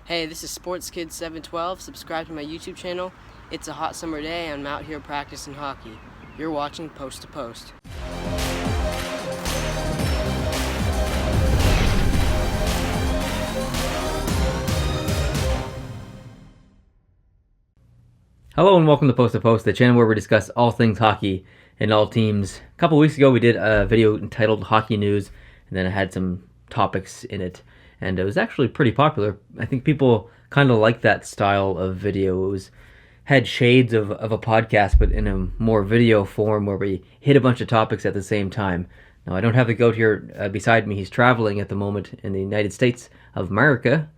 Hey, this is Sports Kid 712. Subscribe to my YouTube channel. It's a hot summer day. I'm out here practicing hockey. You're watching Post to Post. Hello and welcome to Post, the channel where we discuss all things hockey and all teams. A couple weeks ago we did a video entitled Hockey News, and then it had some topics in it, and it was actually pretty popular. I think people kind of like that style of video. It had shades of a podcast, but in a more video form where we hit a bunch of topics at the same time. Now, I don't have the goat here beside me. He's traveling at the moment in the United States of America,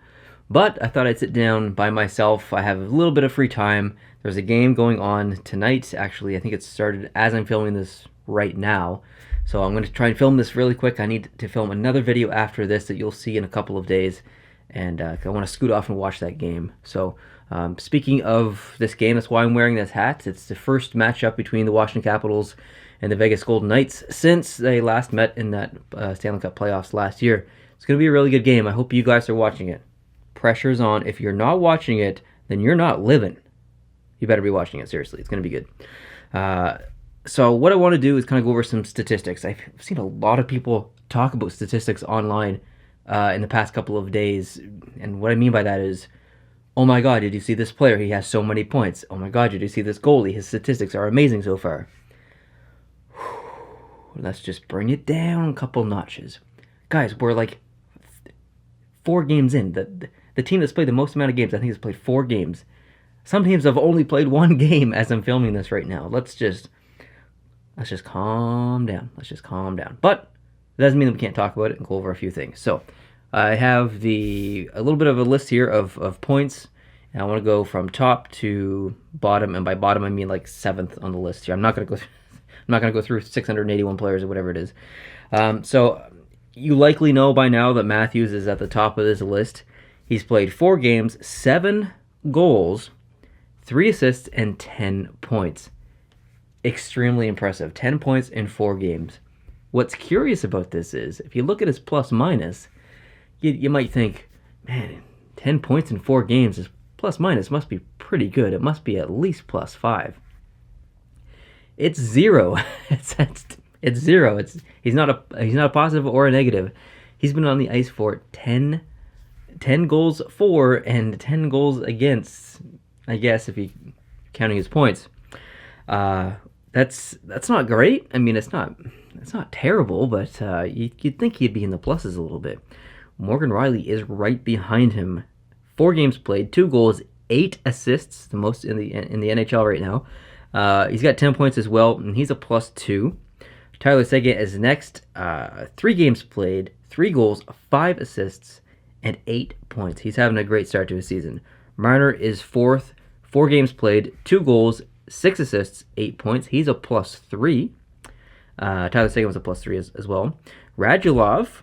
but I thought I'd sit down by myself. I have a little bit of free time. There's a game going on tonight. Actually, I think it started as I'm filming this right now. So I'm going to try and film this really quick. I need to film another video after this that you'll see in a couple of days. And I want to scoot off and watch that game. So speaking of this game, that's why I'm wearing this hat. It's the first matchup between the Washington Capitals and the Vegas Golden Knights since they last met in that Stanley Cup playoffs last year. It's going to be a really good game. I hope you guys are watching it. Pressure's on. If you're not watching it, then you're not living. You better be watching it, seriously. It's going to be good. So what I want to do is kind of go over some statistics. I've seen a lot of people talk about statistics online in the past couple of days. And what I mean by that is, oh my God, did you see this player? He has so many points. Oh my God, did you see this goalie? His statistics are amazing so far. Let's just bring it down a couple notches. Guys, we're like 4 games in. The team that's played the most amount of games, I think, has played 4 games. Some teams have only played 1 game as I'm filming this right now. Let's just calm down. Let's just calm down. But it doesn't mean that we can't talk about it and go over a few things. So I have a little bit of a list here of points, and I want to go from top to bottom. And by bottom, I mean like 7th on the list here. I'm not going to go through 681 players or whatever it is. So you likely know by now that Matthews is at the top of this list. He's played 4 games, 7 goals, 3 assists, and 10 points. Extremely impressive. 10 points in 4 games. What's curious about this is, if you look at his plus-minus, you might think, man, 10 points in 4 games, his plus-minus must be pretty good. It must be at least +5. It's 0. It's 0. He's not a positive or a negative. He's been on the ice for 10 goals for and 10 goals against, I guess, if you're counting his points. That's not great. I mean, it's not terrible, but you'd think he'd be in the pluses a little bit. Morgan Rielly is right behind him. 4 games played, 2 goals, 8 assists, the most in the NHL right now. He's got 10 points as well, and he's a +2. Tyler Seguin is next. 3 games played, 3 goals, 5 assists, and 8 points. He's having a great start to his season. Marner is 4th. 4 games played, 2 goals, 6 assists, 8 points. He's a +3. Tyler Seguin was a +3 as well. Radulov,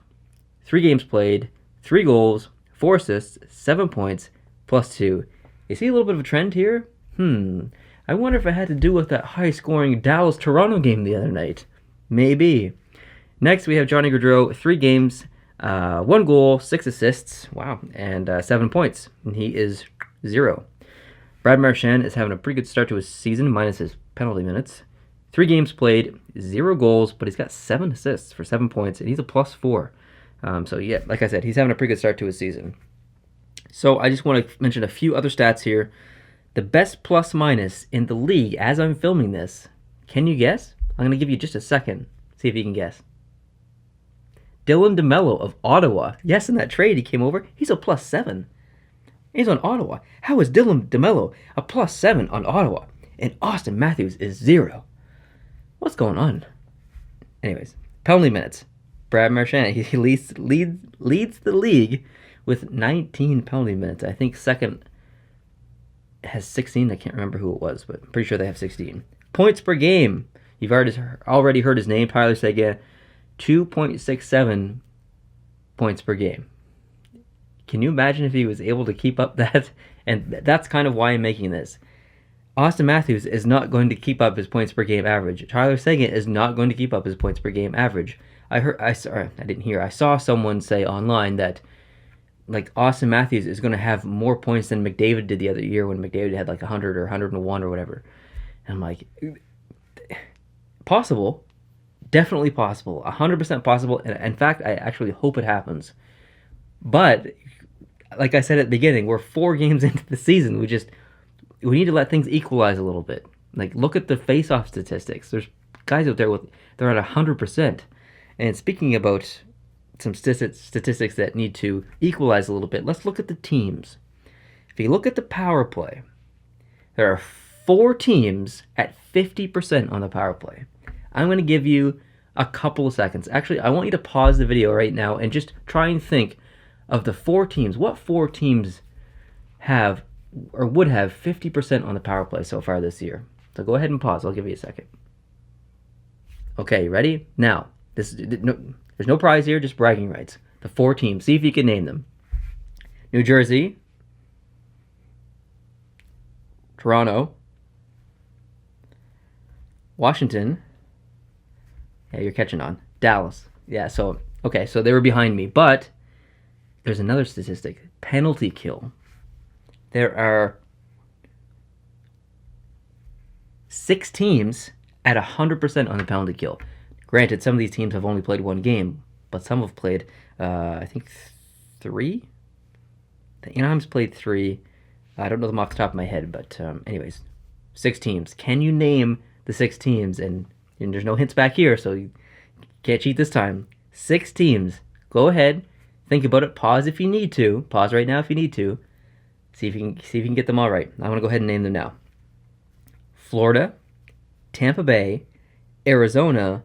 3 games played, 3 goals, 4 assists, 7 points, +2. You see a little bit of a trend here? I wonder if it had to do with that high-scoring Dallas-Toronto game the other night. Maybe. Next, we have Johnny Gaudreau, 3 games, 1 goal, 6 assists, wow, and 7 points. And he is 0. Brad Marchand is having a pretty good start to his season, minus his penalty minutes. 3 games played, 0 goals, but he's got 7 assists for 7 points, and he's a +4. So yeah, like I said, he's having a pretty good start to his season. So I just want to mention a few other stats here. The best plus-minus in the league as I'm filming this, can you guess? I'm going to give you just a second, see if you can guess. Dylan DeMello of Ottawa. Yes, in that trade he came over, he's a +7. He's on Ottawa. How is Dylan DeMello a +7 on Ottawa? And Austin Matthews is 0. What's going on? Anyways, penalty minutes. Brad Marchand, he leads the league with 19 penalty minutes. I think second has 16. I can't remember who it was, but I'm pretty sure they have 16. Points per game. You've already heard his name, Tyler Seguin. 2.67 points per game. Can you imagine if he was able to keep up that? And that's kind of why I'm making this. Austin Matthews is not going to keep up his points per game average. Tyler Seguin is not going to keep up his points per game average. I saw someone say online that like Austin Matthews is going to have more points than McDavid did the other year when McDavid had like 100 or 101 or whatever. And I'm like, possible, definitely possible, 100% possible. And in fact, I actually hope it happens. But like I said at the beginning, we're 4 games into the season. We need to let things equalize a little bit. Like, look at the face-off statistics. There's guys out there they're at 100%. And speaking about some statistics that need to equalize a little bit, let's look at the teams. If you look at the power play, there are 4 teams at 50% on the power play. I'm going to give you a couple of seconds. Actually, I want you to pause the video right now and just try and think of the 4 teams. What 4 teams have or would have 50% on the power play so far this year? So go ahead and pause. I'll give you a second. Okay, ready? Now, there's no prize here, just bragging rights. The 4 teams. See if you can name them. New Jersey, Toronto, Washington. Yeah, you're catching on. Dallas. Yeah, so they were behind me. But there's another statistic. Penalty kill. There are 6 teams at 100% on the penalty kill. Granted, some of these teams have only played 1 game, but some have played, I think, 3? The Anaheim's played 3. I don't know them off the top of my head, but anyways, 6 teams. Can you name the 6 teams? And there's no hints back here, so you can't cheat this time. 6 teams. Go ahead. Think about it. Pause if you need to. Pause right now if you need to. See if you can get them all right. I'm going to go ahead and name them now. Florida, Tampa Bay, Arizona,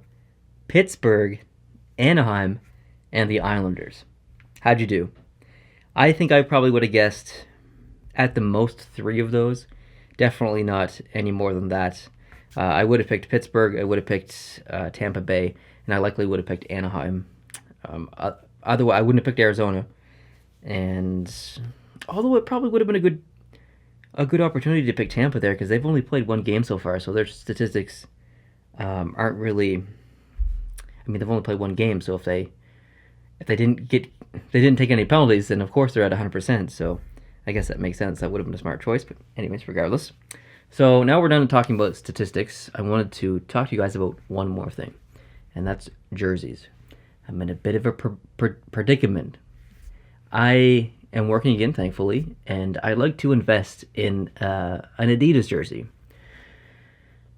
Pittsburgh, Anaheim, and the Islanders. How'd you do? I think I probably would have guessed at the most 3 of those. Definitely not any more than that. I would have picked Pittsburgh, I would have picked Tampa Bay, and I likely would have picked Anaheim. Otherwise, I wouldn't have picked Arizona. And although it probably would have been a good opportunity to pick Tampa there because they've only played 1 game so far, so their statistics aren't really. I mean, they've only played 1 game, so if they didn't take any penalties, then of course they're at 100%. So I guess that makes sense. That would have been a smart choice. But anyways, regardless. So now we're done talking about statistics. I wanted to talk to you guys about one more thing, and that's jerseys. I'm in a bit of a predicament. I am working again, thankfully, and I like to invest in an Adidas jersey.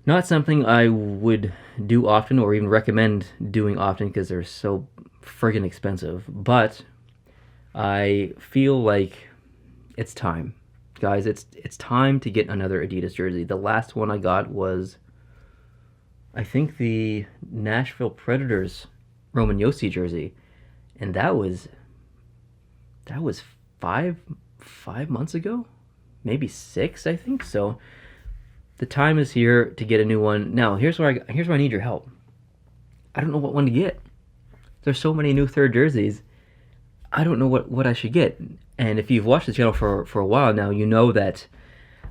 Not something I would do often or even recommend doing often because they're so friggin' expensive, but I feel like it's time. Guys, it's time to get another Adidas jersey. The last one I got was, I think, the Nashville Predators Roman Josi jersey, and that was 5 months ago, maybe 6, I think. So the time is here to get a new one. Now, here's where I need your help. I don't know what one to get. There's so many new third jerseys. I don't know what I should get. And if you've watched the channel for a while now, you know that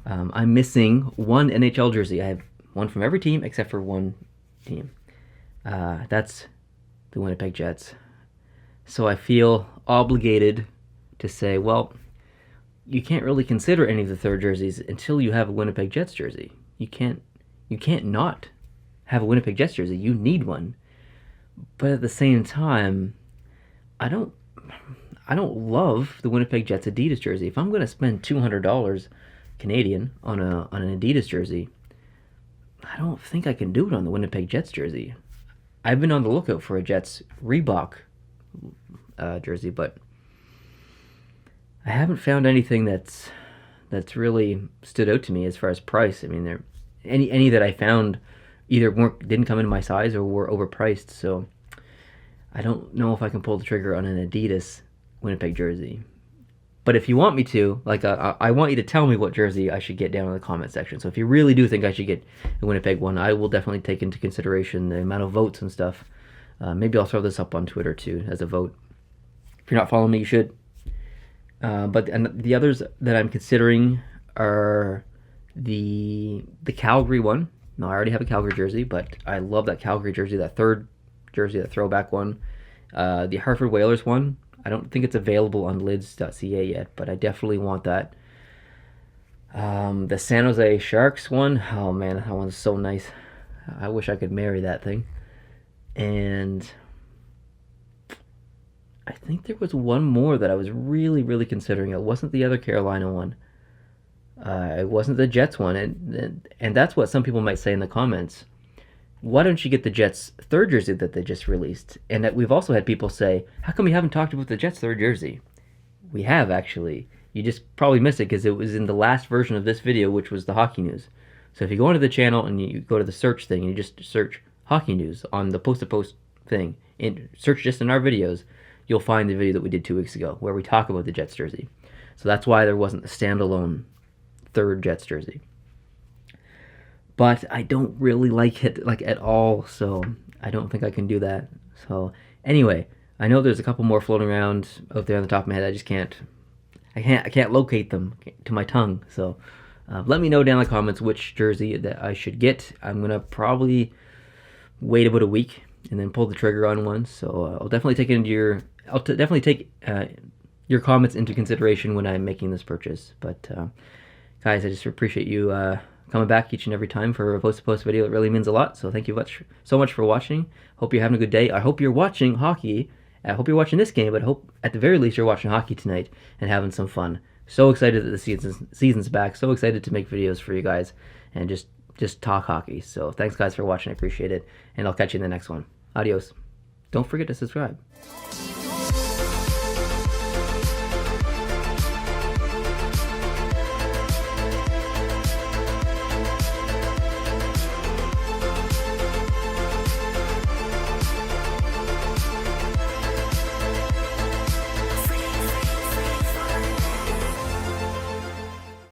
I'm missing 1 NHL jersey. I have 1 from every team except for 1 team. That's the Winnipeg Jets. So I feel obligated to say, well, you can't really consider any of the third jerseys until you have a Winnipeg Jets jersey. You can't not have a Winnipeg Jets jersey. You need one. But at the same time, I don't love the Winnipeg Jets Adidas jersey. If I'm going to spend $200 Canadian on an Adidas jersey, I don't think I can do it on the Winnipeg Jets jersey. I've been on the lookout for a Jets Reebok jersey, but I haven't found anything that's really stood out to me as far as price. I mean, there any that I found either didn't come in my size or were overpriced. So I don't know if I can pull the trigger on an Adidas Winnipeg jersey. But if you want me to, I want you to tell me what jersey I should get down in the comment section. So if you really do think I should get the Winnipeg one, I will definitely take into consideration the amount of votes and stuff. Maybe I'll throw this up on Twitter too as a vote. If you're not following me, you should. But the others that I'm considering are the Calgary one. No, I already have a Calgary jersey, but I love that Calgary jersey, that third jersey, that throwback one. The Hartford Whalers one, I don't think it's available on lids.ca yet, but I definitely want that. The San Jose Sharks one, oh man, that one's so nice. I wish I could marry that thing. And I think there was one more that I was really, really considering. It wasn't the other Carolina one. It wasn't the Jets one, and that's what some people might say in the comments. Why don't you get the Jets' third jersey that they just released? And that we've also had people say, how come we haven't talked about the Jets' third jersey? We have, actually. You just probably missed it because it was in the last version of this video, which was the hockey news. So if you go into the channel and you go to the search thing and you just search hockey news on the post-to-post thing, and search just in our videos, you'll find the video that we did 2 weeks ago where we talk about the Jets jersey. So that's why there wasn't a standalone third Jets jersey. But I don't really like it at all, so I don't think I can do that. So anyway, I know there's a couple more floating around out there on the top of my head. I just can't locate them to my tongue. So let me know down in the comments which jersey that I should get. I'm gonna probably wait about a week and then pull the trigger on one. So I'll definitely take your comments into consideration when I'm making this purchase. But guys, I just appreciate you coming back each and every time for a post-to-post video. It really means a lot. So thank you so much for watching. Hope you're having a good day. I hope you're watching hockey. I hope you're watching this game, but I hope at the very least you're watching hockey tonight and having some fun. So excited that the season's back. So excited to make videos for you guys and just talk hockey. So thanks guys for watching. I appreciate it. And I'll catch you in the next one. Adios. Don't forget to subscribe.